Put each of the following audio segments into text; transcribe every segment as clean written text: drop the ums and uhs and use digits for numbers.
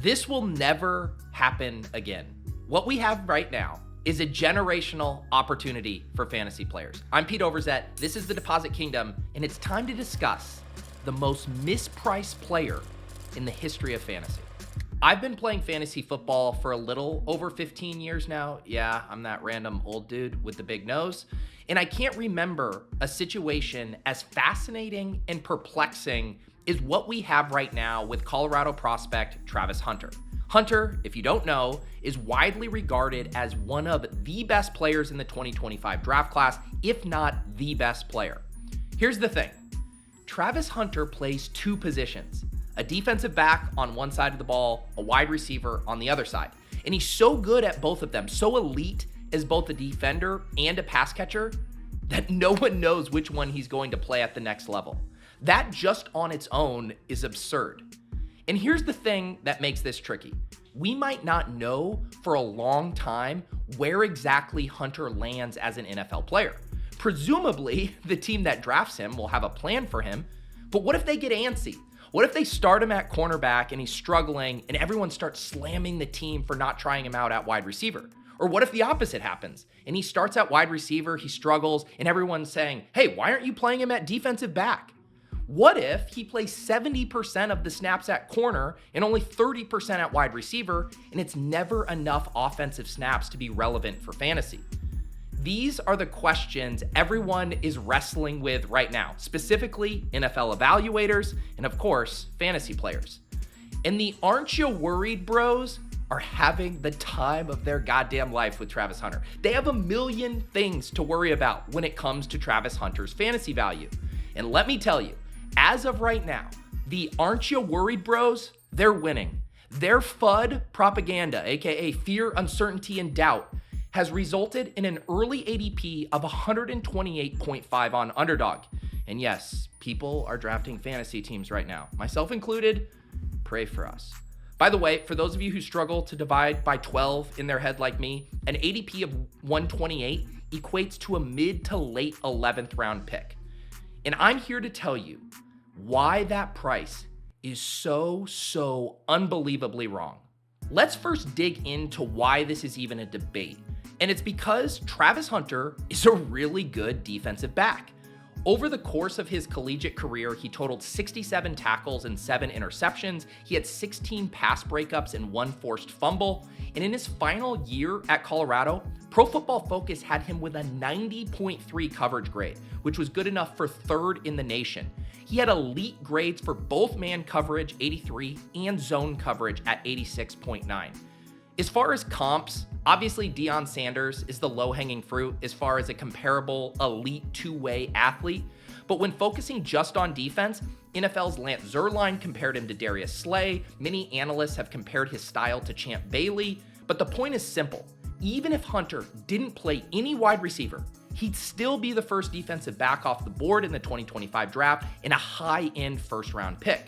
This will never happen again. What we have right now is a generational opportunity for fantasy players. I'm Pete Overzet, this is the Deposit Kingdom, and it's time to discuss the most mispriced player in the history of fantasy. I've been playing fantasy football for a little over 15 years now. Yeah, I'm that random old dude with the big nose. And I can't remember a situation as fascinating and perplexing as what we have right now with Colorado prospect Travis Hunter. Hunter, if you don't know, is widely regarded as one of the best players in the 2025 draft class, if not the best player. Here's the thing. Travis Hunter plays two positions, a defensive back on one side of the ball, a wide receiver on the other side. And he's so good at both of them, so elite as both a defender and a pass catcher, that no one knows which one he's going to play at the next level. That just on its own is absurd. And here's the thing that makes this tricky. We might not know for a long time where exactly Hunter lands as an NFL player. Presumably, the team that drafts him will have a plan for him, but what if they get antsy? What if they start him at cornerback and he's struggling and everyone starts slamming the team for not trying him out at wide receiver? Or what if the opposite happens and he starts at wide receiver, he struggles, and everyone's saying, hey, why aren't you playing him at defensive back? What if he plays 70% of the snaps at corner and only 30% at wide receiver, and it's never enough offensive snaps to be relevant for fantasy? These are the questions everyone is wrestling with right now, specifically NFL evaluators and, of course, fantasy players. And the aren't you worried bros are having the time of their goddamn life with Travis Hunter. They have a million things to worry about when it comes to Travis Hunter's fantasy value. And let me tell you, as of right now, the aren't you worried bros, they're winning. Their FUD propaganda, aka fear, uncertainty, and doubt, has resulted in an early ADP of 128.5 on Underdog. And yes, people are drafting fantasy teams right now, myself included. Pray for us. By the way, for those of you who struggle to divide by 12 in their head like me, an ADP of 128 equates to a mid to late 11th round pick. And I'm here to tell you why that price is so unbelievably wrong. Let's first dig into why this is even a debate. And it's because Travis Hunter is a really good defensive back. Over the course of his collegiate career, he totaled 67 tackles and 7 interceptions. He had 16 pass breakups and 1 forced fumble. And in his final year at Colorado, Pro Football Focus had him with a 90.3 coverage grade, which was good enough for 3rd in the nation. He had elite grades for both man coverage, 83, and zone coverage at 86.9. As far as comps, obviously Deion Sanders is the low-hanging fruit as far as a comparable elite two-way athlete. But when focusing just on defense, NFL's Lance Zierlein compared him to Darius Slay. Many analysts have compared his style to Champ Bailey. But the point is simple. Even if Hunter didn't play any wide receiver, he'd still be the first defensive back off the board in the 2025 draft and a high-end first-round pick.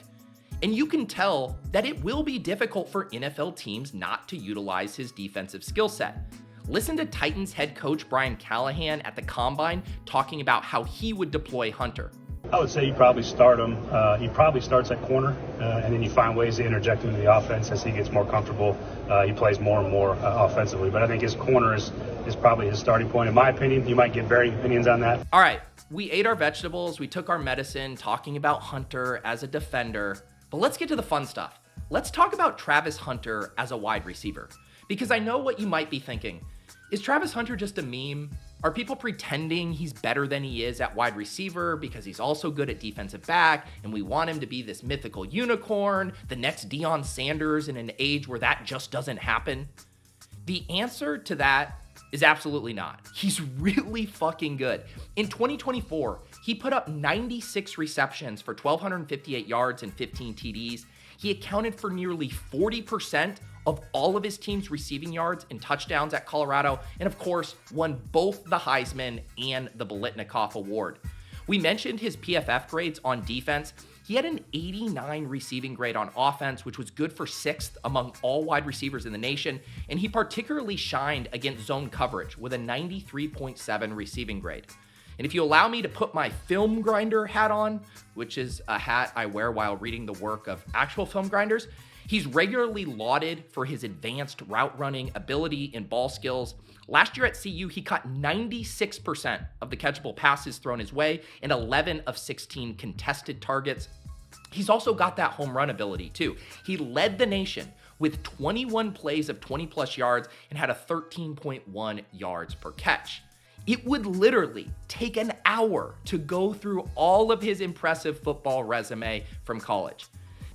And you can tell that it will be difficult for NFL teams not to utilize his defensive skill set. Listen to Titans head coach Brian Callahan at the Combine talking about how he would deploy Hunter. I would say you probably start him. He probably starts at corner, and then you find ways to interject him into the offense as he gets more comfortable. He plays more and more offensively. But I think his corner is probably his starting point. In my opinion, you might get varying opinions on that. All right, we ate our vegetables. We took our medicine talking about Hunter as a defender. But let's get to the fun stuff. Let's talk about Travis Hunter as a wide receiver. Because I know what you might be thinking. Is Travis Hunter just a meme? Are people pretending he's better than he is at wide receiver because he's also good at defensive back and we want him to be this mythical unicorn, the next Deion Sanders in an age where that just doesn't happen? The answer to that is absolutely not. He's really fucking good. In 2024, he put up 96 receptions for 1,258 yards and 15 TDs. He accounted for nearly 40% of all of his team's receiving yards and touchdowns at Colorado, and of course, won both the Heisman and the Biletnikoff Award. We mentioned his PFF grades on defense. He had an 89 receiving grade on offense, which was good for 6th among all wide receivers in the nation, and he particularly shined against zone coverage with a 93.7 receiving grade. And if you allow me to put my film grinder hat on, which is a hat I wear while reading the work of actual film grinders, He's regularly lauded for his advanced route running ability and ball skills. Last year at CU, he caught 96% of the catchable passes thrown his way and 11 of 16 contested targets. He's also got that home run ability too. He led the nation with 21 plays of 20 plus yards and had a 13.1 yards per catch. It would literally take an hour to go through all of his impressive football resume from college.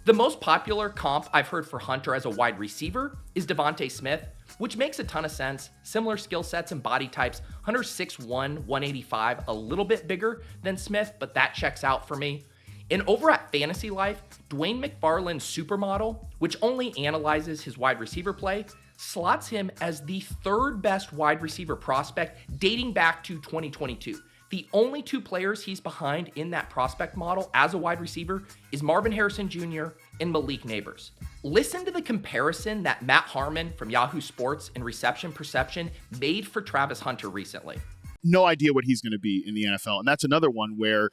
The most popular comp I've heard for Hunter as a wide receiver is Devontae Smith, which makes a ton of sense. Similar skill sets and body types. Hunter's 6'1", 185, a little bit bigger than Smith, but that checks out for me. And over at Fantasy Life, Dwayne McFarland's supermodel, which only analyzes his wide receiver play, slots him as the third best wide receiver prospect dating back to 2022. The only two players he's behind in that prospect model as a wide receiver is Marvin Harrison Jr. and Malik Neighbors. Listen to the comparison that Matt Harmon from Yahoo Sports and Reception Perception made for Travis Hunter recently. No idea what he's going to be in the NFL. And that's another one where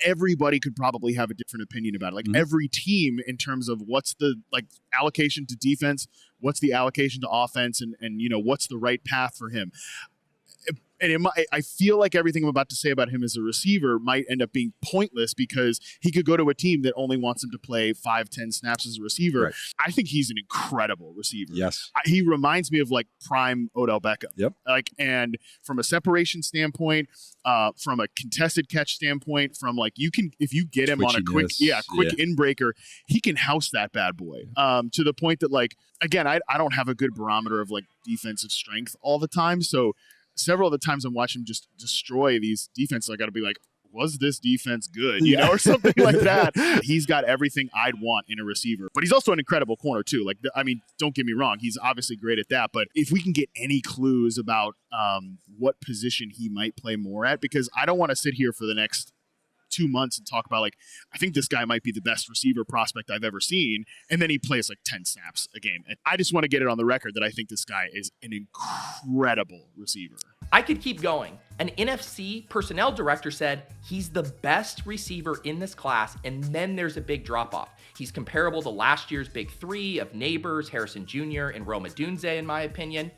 everybody could probably have a different opinion about it. Like every team in terms of what's the allocation to defense, what's the allocation to offense, and what's the right path for him. And I feel like everything I'm about to say about him as a receiver might end up being pointless because he could go to a team that only wants him to play 5-10 snaps as a receiver. Right. I think he's an incredible receiver. Yes. He reminds me of prime Odell Beckham. Yep. And from a separation standpoint, from a contested catch standpoint, from if you get him on a quick inbreaker, he can house that bad boy. To the point that again, I don't have a good barometer of defensive strength all the time. So several of the times I'm watching him just destroy these defenses, I got to be like, was this defense good? Or something like that. He's got everything I'd want in a receiver, but he's also an incredible corner too. Don't get me wrong. He's obviously great at that, but if we can get any clues about what position he might play more at, because I don't want to sit here for the next 2 months and talk about I think this guy might be the best receiver prospect I've ever seen, and then he plays 10 snaps a game. And I just want to get it on the record that I think this guy is an incredible receiver. I could keep going. An NFC personnel director said he's the best receiver in this class, and then there's a big drop-off. He's comparable to last year's big three of Neighbors, Harrison Jr., and Rome Odunze, in my opinion.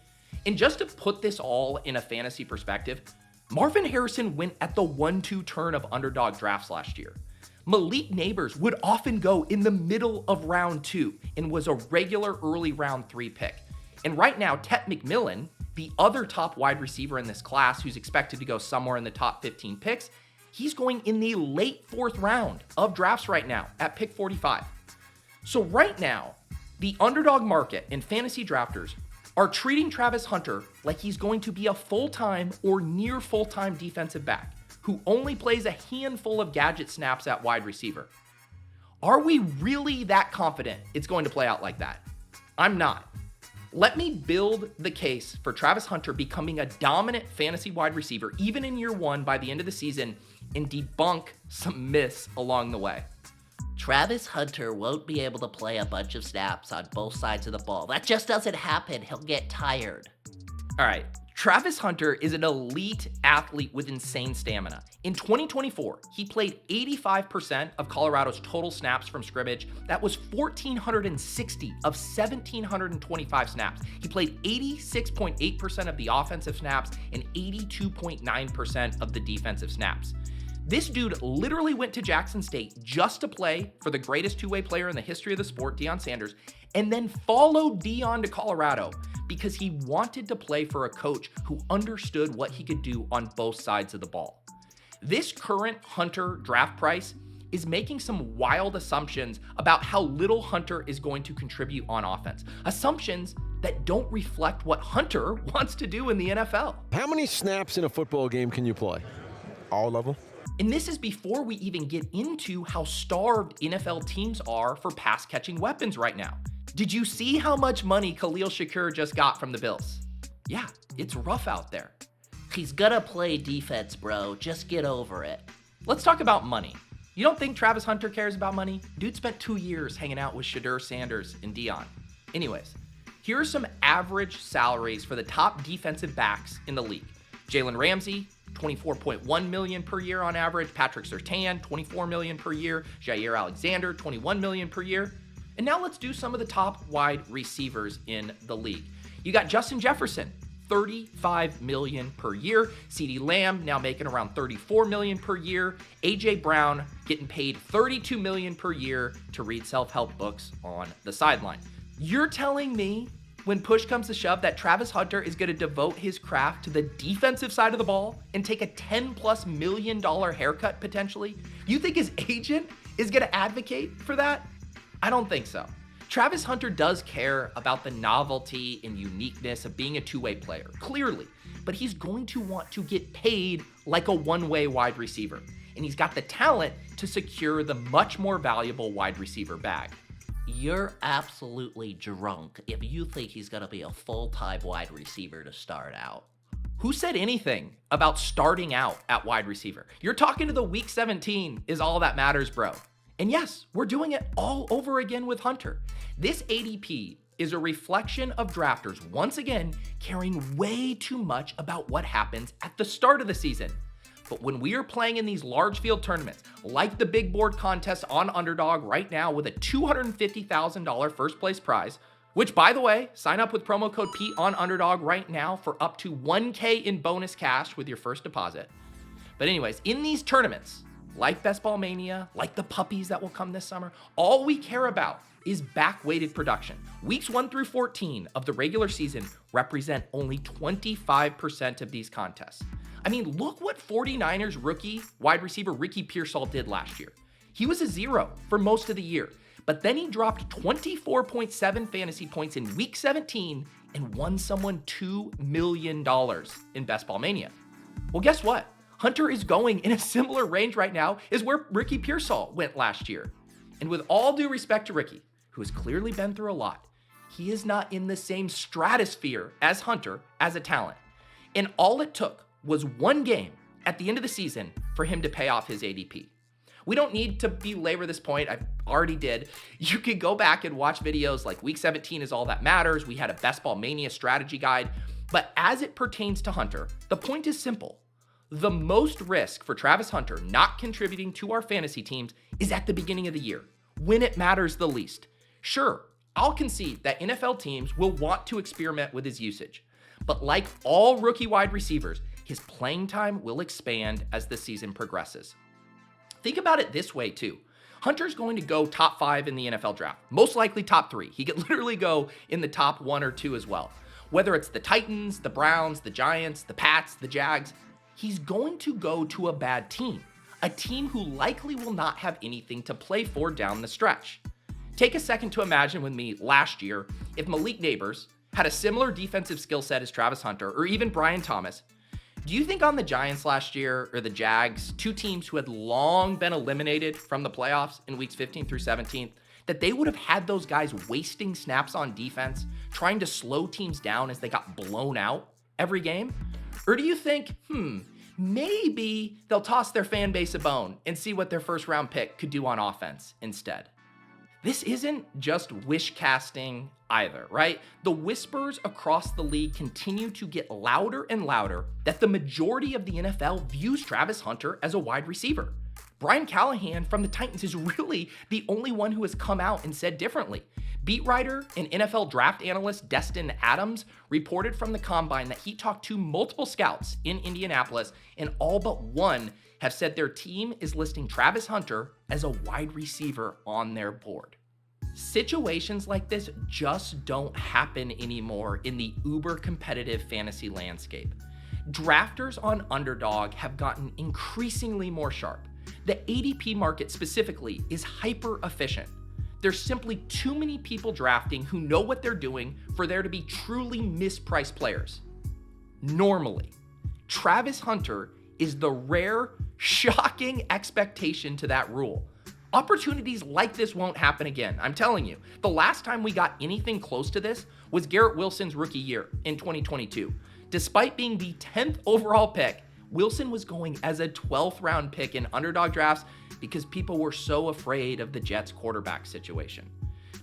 And just to put this all in a fantasy perspective, Marvin Harrison went at the 1-2 turn of underdog drafts last year. Malik Neighbors would often go in the middle of round 2 and was a regular early round 3 pick. And right now, Tet McMillan, the other top wide receiver in this class who's expected to go somewhere in the top 15 picks, he's going in the late 4th round of drafts right now at pick 45. So right now, the underdog market and fantasy drafters are treating Travis Hunter like he's going to be a full-time or near full-time defensive back who only plays a handful of gadget snaps at wide receiver. Are we really that confident it's going to play out like that? I'm not. Let me build the case for Travis Hunter becoming a dominant fantasy wide receiver even in year 1 by the end of the season and debunk some myths along the way. Travis Hunter won't be able to play a bunch of snaps on both sides of the ball. That just doesn't happen. He'll get tired. All right, Travis Hunter is an elite athlete with insane stamina. In 2024, he played 85% of Colorado's total snaps from scrimmage. That was 1,460 of 1,725 snaps. He played 86.8% of the offensive snaps and 82.9% of the defensive snaps. This dude literally went to Jackson State just to play for the greatest two-way player in the history of the sport, Deion Sanders, and then followed Deion to Colorado because he wanted to play for a coach who understood what he could do on both sides of the ball. This current Hunter draft price is making some wild assumptions about how little Hunter is going to contribute on offense. Assumptions that don't reflect what Hunter wants to do in the NFL. How many snaps in a football game can you play? All of them? And this is before we even get into how starved NFL teams are for pass-catching weapons right now. Did you see how much money Khalil Shakir just got from the Bills? Yeah, it's rough out there. He's gonna play defense, bro. Just get over it. Let's talk about money. You don't think Travis Hunter cares about money? Dude spent 2 years hanging out with Shadur Sanders and Deion. Anyways, here are some average salaries for the top defensive backs in the league. Jalen Ramsey, $24.1 million per year on average. Patrick Surtain, $24 million per year. Jair Alexander, $21 million per year. And now let's do some of the top wide receivers in the league. You got Justin Jefferson, $35 million per year. CeeDee Lamb now making around $34 million per year. AJ Brown getting paid $32 million per year to read self-help books on the sideline. You're telling me when push comes to shove that Travis Hunter is going to devote his craft to the defensive side of the ball and take a $10+ million haircut potentially? You think his agent is going to advocate for that? I don't think so. Travis Hunter does care about the novelty and uniqueness of being a two-way player, clearly, but he's going to want to get paid like a one-way wide receiver, and he's got the talent to secure the much more valuable wide receiver bag. You're absolutely drunk if you think he's going to be a full-time wide receiver to start out. Who said anything about starting out at wide receiver? You're talking to the week 17 is all that matters, bro. And yes, we're doing it all over again with Hunter. This ADP is a reflection of drafters once again caring way too much about what happens at the start of the season. But when we are playing in these large field tournaments, like the big board contest on Underdog right now with a $250,000 first place prize, which by the way, sign up with promo code Pete on Underdog right now for up to $1K in bonus cash with your first deposit. But anyways, in these tournaments, like Best Ball Mania, like the puppies that will come this summer, all we care about is back-weighted production. Weeks 1 through 14 of the regular season represent only 25% of these contests. I mean, look what 49ers rookie wide receiver Ricky Pearsall did last year. He was a 0 for most of the year, but then he dropped 24.7 fantasy points in week 17 and won someone $2 million in Best Ball Mania. Well, guess what? Hunter is going in a similar range right now as where Ricky Pearsall went last year. And with all due respect to Ricky, who has clearly been through a lot, he is not in the same stratosphere as Hunter as a talent. And all it took was one game at the end of the season for him to pay off his ADP. We don't need to belabor this point. I already did. You can go back and watch videos like Week 17 is all that matters. We had a Best Ball Mania strategy guide. But as it pertains to Hunter, the point is simple. The most risk for Travis Hunter not contributing to our fantasy teams is at the beginning of the year, when it matters the least. Sure, I'll concede that NFL teams will want to experiment with his usage, but like all rookie wide receivers, his playing time will expand as the season progresses. Think about it this way too. Hunter's going to go top 5 in the NFL draft, most likely top 3. He could literally go in the top 1 or 2 as well. Whether it's the Titans, the Browns, the Giants, the Pats, the Jags, he's going to go to a bad team, a team who likely will not have anything to play for down the stretch. Take a second to imagine with me last year if Malik Neighbors had a similar defensive skill set as Travis Hunter or even Brian Thomas. Do you think on the Giants last year or the Jags, two teams who had long been eliminated from the playoffs in weeks 15 through 17, that they would have had those guys wasting snaps on defense, trying to slow teams down as they got blown out every game? Or do you think, maybe they'll toss their fan base a bone and see what their first round pick could do on offense instead? This isn't just wish casting either, right? The whispers across the league continue to get louder and louder that the majority of the NFL views Travis Hunter as a wide receiver. Brian Callahan from the Titans is really the only one who has come out and said differently. Beat writer and NFL draft analyst Destin Adams reported from the Combine that he talked to multiple scouts in Indianapolis, and all but one have said their team is listing Travis Hunter as a wide receiver on their board. Situations like this just don't happen anymore in the uber competitive fantasy landscape. Drafters on Underdog have gotten increasingly more sharp. The ADP market specifically is hyper efficient. There's simply too many people drafting who know what they're doing for there to be truly mispriced players. Normally, Travis Hunter is the rare, shocking expectation to that rule. Opportunities like this won't happen again, I'm telling you. The last time we got anything close to this was Garrett Wilson's rookie year in 2022. Despite being the 10th overall pick, Wilson was going as a 12th round pick in Underdog drafts because people were so afraid of the Jets quarterback situation.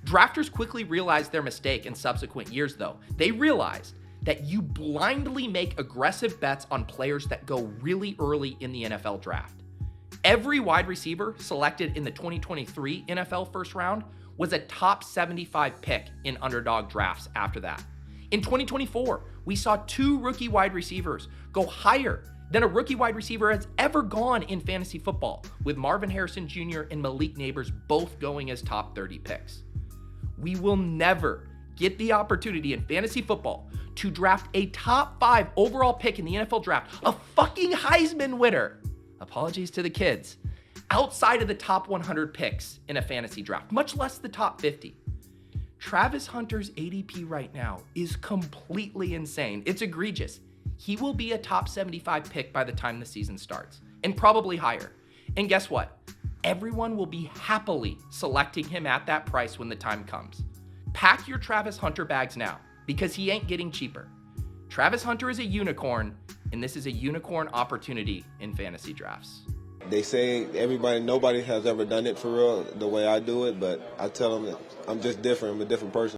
Drafters quickly realized their mistake in subsequent years though. They realized that you blindly make aggressive bets on players that go really early in the NFL draft. Every wide receiver selected in the 2023 NFL first round was a top 75 pick in underdog drafts after that. In 2024, we saw 2 rookie wide receivers go higher than a rookie wide receiver has ever gone in fantasy football, with Marvin Harrison Jr. and Malik Neighbors both going as top 30 picks. We will never get the opportunity in fantasy football to draft a top 5 overall pick in the NFL draft, a fucking Heisman winner, apologies to the kids, outside of the top 100 picks in a fantasy draft, much less the top 50. Travis Hunter's ADP right now is completely insane. It's egregious. He will be a top 75 pick by the time the season starts, and probably higher. And guess what? Everyone will be happily selecting him at that price when the time comes. Pack your Travis Hunter bags now, because he ain't getting cheaper. Travis Hunter is a unicorn, and this is a unicorn opportunity in fantasy drafts. They say nobody has ever done it for real the way I do it, but I tell them that I'm just different. I'm a different person.